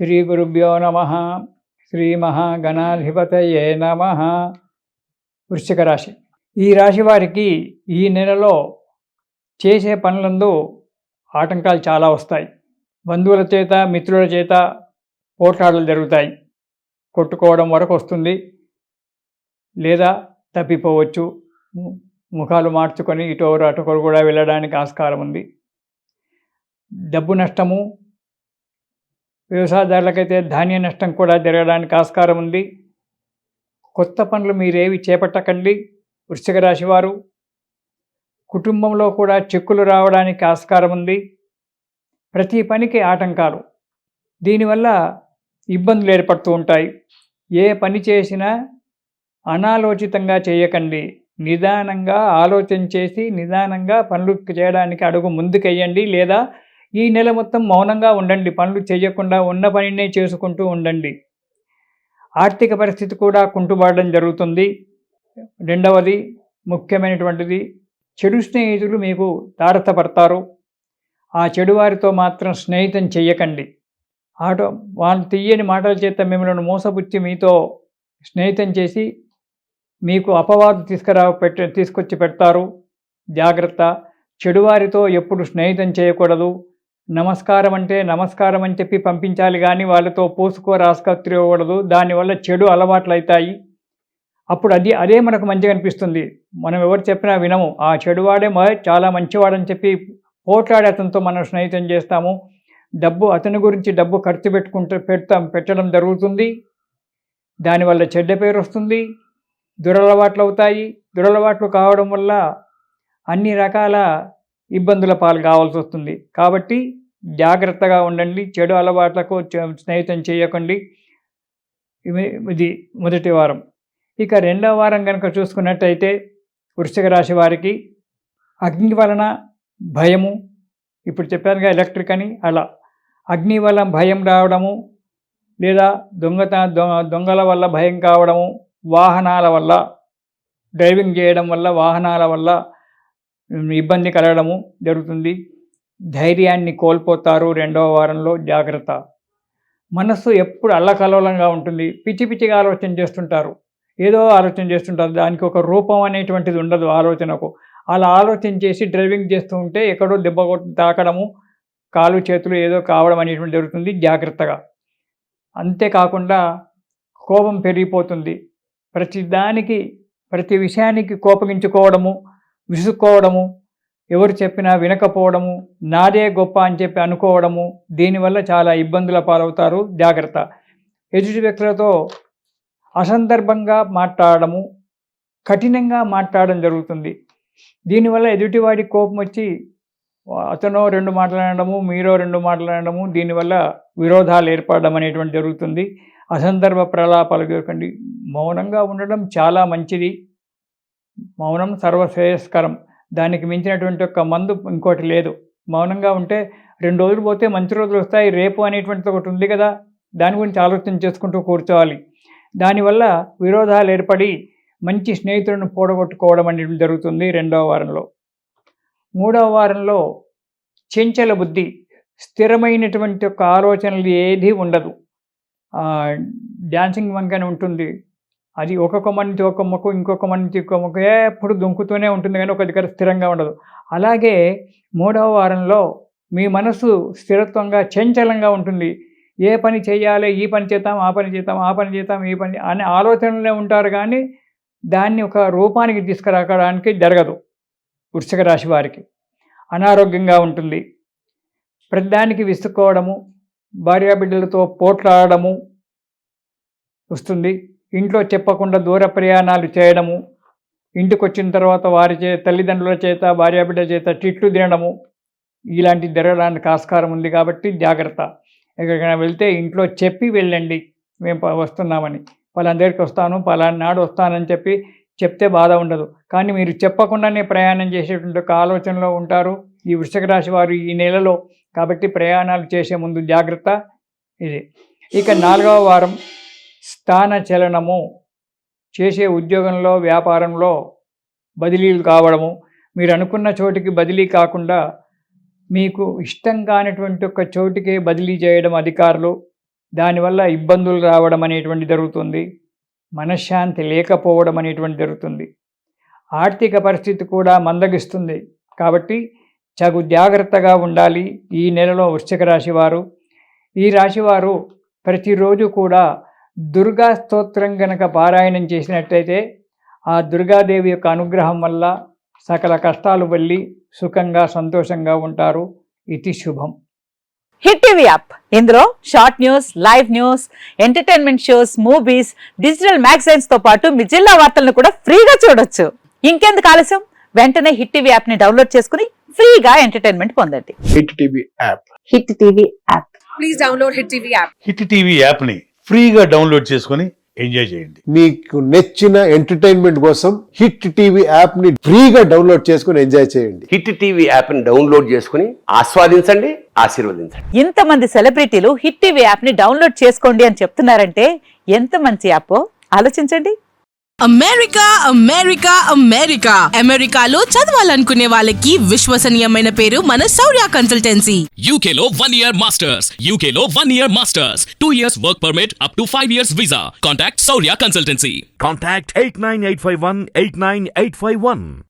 శ్రీ గురుభ్యో నమ. శ్రీ మహాగణాధిపతయే నమ. వృశ్చిక రాశి. ఈ రాశి వారికి ఈ నెలలో చేసే పనులందు ఆటంకాలు చాలా వస్తాయి. బంధువుల చేత, మిత్రుల చేత పోట్లాటలు జరుగుతాయి. కొట్టుకోవడం వరకు వస్తుంది, లేదా తప్పిపోవచ్చు. ముఖాలు మార్చుకొని ఇటోరు అటొకరు కూడా వెళ్ళడానికి ఆస్కారం ఉంది. డబ్బు నష్టము, వ్యవసాయదారులకైతే ధాన్య నష్టం కూడా జరగడానికి ఆస్కారం ఉంది. కొత్త పనులు మీరేవి చేపట్టకండి వృశ్చిక రాశి వారు. కుటుంబంలో కూడా చిక్కులు రావడానికి ఆస్కారం ఉంది. ప్రతి పనికి ఆటంకాలు, దీనివల్ల ఇబ్బందులు ఏర్పడుతూ ఉంటాయి. ఏ పని చేసినా అనాలోచితంగా చేయకండి. నిదానంగా ఆలోచన చేసి నిదానంగా పనులు చేయడానికి అడుగు ముందుకెయ్యండి. లేదా ఈ నెల మొత్తం మౌనంగా ఉండండి. పనులు చేయకుండా ఉన్న పనినే చేసుకుంటూ ఉండండి. ఆర్థిక పరిస్థితి కూడా కుంటుపడడం జరుగుతుంది. రెండవది ముఖ్యమైనటువంటిది, చెడు స్నేహితులు మీకు తారసపడతారు. ఆ చెడు వారితో మాత్రం స్నేహితం చెయ్యకండి. వాళ్ళు తీయని మాటల చేత మిమ్మల్ని మోసపుచ్చి మీతో స్నేహితం చేసి మీకు అపవాదు తీసుకొచ్చి పెడతారు. జాగ్రత్త. చెడువారితో ఎప్పుడు స్నేహితం చేయకూడదు. నమస్కారం అంటే నమస్కారం అని చెప్పి పంపించాలి, కానీ వాళ్ళతో రాసుకత్తివ్వకూడదు. దానివల్ల చెడు అలవాట్లు అవుతాయి. అప్పుడు అదే మనకు మంచిగా అనిపిస్తుంది. మనం ఎవరు చెప్పినా వినము. ఆ చెడువాడే చాలా మంచివాడని చెప్పి పోట్లాడే అతనితో మనం స్నేహితం చేస్తాము. అతని గురించి డబ్బు ఖర్చు పెట్టడం జరుగుతుంది. దానివల్ల చెడ్డ పేరు వస్తుంది. దురలవాట్లు అవుతాయి. దురలవాట్లు కావడం వల్ల అన్ని రకాల ఇబ్బందుల పాలు కావాల్సి వస్తుంది. కాబట్టి జాగ్రత్తగా ఉండండి. చెడు అలవాట్లకు స్నేహితం చేయకండి. ఇది మొదటి వారం. ఇక రెండవ వారం కనుక చూసుకున్నట్టయితే వృశ్చిక రాశి వారికి అగ్ని వలన భయము, ఇప్పుడు చెప్పానుగా ఎలక్ట్రిక్ అని, అలా అగ్ని వల్ల భయం రావడము, లేదా దొంగల వల్ల భయం కావడము, వాహనాల వల్ల, డ్రైవింగ్ చేయడం వల్ల వాహనాల వల్ల ఇబ్బంది కలగడము జరుగుతుంది. ధైర్యాన్ని కోల్పోతారు రెండవ వారంలో. జాగ్రత్త. మనస్సు ఎప్పుడు అల్లకల్లోలంగా ఉంటుంది. పిచ్చిగా ఆలోచన చేస్తుంటారు. ఏదో ఆలోచన చేస్తుంటారు. దానికి ఒక రూపం అనేటువంటిది ఉండదు ఆలోచనకు. అలా ఆలోచన చేసి డ్రైవింగ్ చేస్తూ ఉంటే ఎక్కడో దెబ్బ తాకడము, కాలు చేతులు ఏదో కావడం అనేటువంటి జరుగుతుంది. జాగ్రత్తగా. అంతేకాకుండా కోపం పెరిగిపోతుంది. ప్రతి విషయానికి కోపగించుకోవడము, విసుక్కోవడము, ఎవరు చెప్పినా వినకపోవడము, నాదే గొప్ప అని చెప్పి అనుకోవడము, దీనివల్ల చాలా ఇబ్బందుల పాలవుతారు. జాగ్రత్త. ఎదుటి వ్యక్తులతో అసందర్భంగా మాట్లాడము, కఠినంగా మాట్లాడడం జరుగుతుంది. దీనివల్ల ఎదుటివాడికి కోపం వచ్చి అతనో 2 మాట్లాడము, మీరో 2 మాట్లాడము, దీనివల్ల విరోధాలు ఏర్పడడం అనేటువంటి జరుగుతుంది. అసందర్భ ప్రలాపాలు జరగకండి. మౌనంగా ఉండడం చాలా మంచిది. మౌనం సర్వశ్రేయస్కరం. దానికి మించినటువంటి ఒక మందు ఇంకోటి లేదు. మౌనంగా ఉంటే 2 రోజులు పోతే మంచి రోజులు వస్తాయి. రేపు అనేటువంటిది ఒకటి ఉంది కదా, దాని గురించి ఆలోచన చేసుకుంటూ కూర్చోవాలి. దానివల్ల విరోధాలు ఏర్పడి మంచి స్నేహితులను పోడగొట్టుకోవడం అనేది జరుగుతుంది రెండవ వారంలో. మూడవ వారంలో చెంచల బుద్ధి, స్థిరమైనటువంటి ఒక ఆలోచనలు ఏదీ ఉండదు. డాన్సింగ్ మంక్ అని ఉంటుంది. అది ఒక కొమ్మ నుంచి ఒక కొమ్మకు, ఇంకొక కొమ్మ నుంచి ఇంకొక కొమ్మకు ఎప్పుడు దుంకుతూనే ఉంటుంది, కానీ ఒక దగ్గర స్థిరంగా ఉండదు. అలాగే మూడవ వారంలో మీ మనసు స్థిరత్వంగా చంచలంగా ఉంటుంది. ఏ పని చేయాలి, ఈ పని చేద్దాం, ఆ పని చేద్దాం, ఆ పని చేద్దాం, ఈ పని అనే ఆలోచనలే ఉంటారు, కానీ దాన్ని ఒక రూపానికి తీసుకురావడానికి జరగదు. వృశ్చిక రాశి వారికి అనారోగ్యంగా ఉంటుంది. ప్రతిదానికి విసుక్కోవడము, భార్యాబిడ్డలతో పోట్లాడము వస్తుంది. ఇంట్లో చెప్పకుండా దూర ప్రయాణాలు చేయడము, ఇంటికి వచ్చిన తర్వాత తల్లిదండ్రుల చేత, భార్యాబిడ్డల చేత తిట్లు తినడము, ఇలాంటివి జరగడానికి ఆస్కారం ఉంది. కాబట్టి జాగ్రత్త. ఎక్కడికైనా వెళ్తే ఇంట్లో చెప్పి వెళ్ళండి, మేము వస్తున్నామని. పలానా దగ్గరికి వస్తాను, పలానా నాడు వస్తానని చెప్తే బాధ ఉండదు. కానీ మీరు చెప్పకుండానే ప్రయాణం చేసేటువంటి ఒక ఆలోచనలో ఉంటారు ఈ వృశ్చిక రాశి వారు ఈ నెలలో. కాబట్టి ప్రయాణాలు చేసే ముందు జాగ్రత్త. ఇది. ఇక 4వ వారం స్థాన చలనము. చేసే ఉద్యోగంలో, వ్యాపారంలో బదిలీలు కావడము, మీరు అనుకున్న చోటికి బదిలీ కాకుండా మీకు ఇష్టం కానిటువంటి ఒక చోటికే బదిలీ చేయడం అధికారులు, దానివల్ల ఇబ్బందులు రావడం అనేటువంటి జరుగుతుంది. మనశ్శాంతి లేకపోవడం అనేటువంటి జరుగుతుంది. ఆర్థిక పరిస్థితి కూడా మందగిస్తుంది. కాబట్టి చగు జాగ్రత్తగా ఉండాలి ఈ నెలలో వృశ్చిక రాశి వారు. ఈ రాశివారు ప్రతిరోజు కూడా దుర్గా స్తోత్రం గనక పారాయణం చేసినట్లయితే ఆ దుర్గాదేవి యొక్క అనుగ్రహం వల్ల సకల కష్టాలు వెళ్ళి సుఖంగా సంతోషంగా ఉంటారు. ఇది శుభం. హిట్ టీవీ యాప్, ఇందులో short news, live news, entertainment shows, movies, digital magazines తో పాటు మీ జిల్లా వార్తలను కూడా ఫ్రీగా చూడొచ్చు. ఇంకెందుకు ఆలస్యం, వెంటనే హిట్ టీవీ యాప్ ని డౌన్లోడ్ చేసుకుని ఫ్రీగా ఎంటర్టైన్మెంట్ పొందండి. Hit TV app. Hit TV app. Please download hit TV app. Hit TV app ని ఫ్రీగా డౌన్లోడ్ చేసుకొని ఎంజాయ్ చేయండి. మీకు నచ్చిన ఎంటర్టైన్మెంట్ కోసం హిట్ టీవీ యాప్ ని ఫ్రీగా డౌన్లోడ్ చేసుకొని ఎంజాయ్ చేయండి. హిట్ టీవీ యాప్ ని డౌన్లోడ్ చేసుకుని ఆస్వాదించండి, ఆశీర్వదించండి. ఇంతమంది సెలబ్రిటీలు హిట్ టీవీ యాప్ ని డౌన్లోడ్ చేసుకోండి అని చెప్తున్నారంటే ఎంత మంచి యాప్ ఆలోచించండి. అమెరికా అమెరికా అమెరికా అమెరికాలో చదవాలనుకునే వాళ్ళకి విశ్వసనీయమైన పేరు మన శౌర్య కన్సల్టెన్సీ. UK లో 1 year masters, UK లో 1 year masters, 2 years work permit up to 5 years visa. Contact Saurya Consultancy. Contact 89851 89851.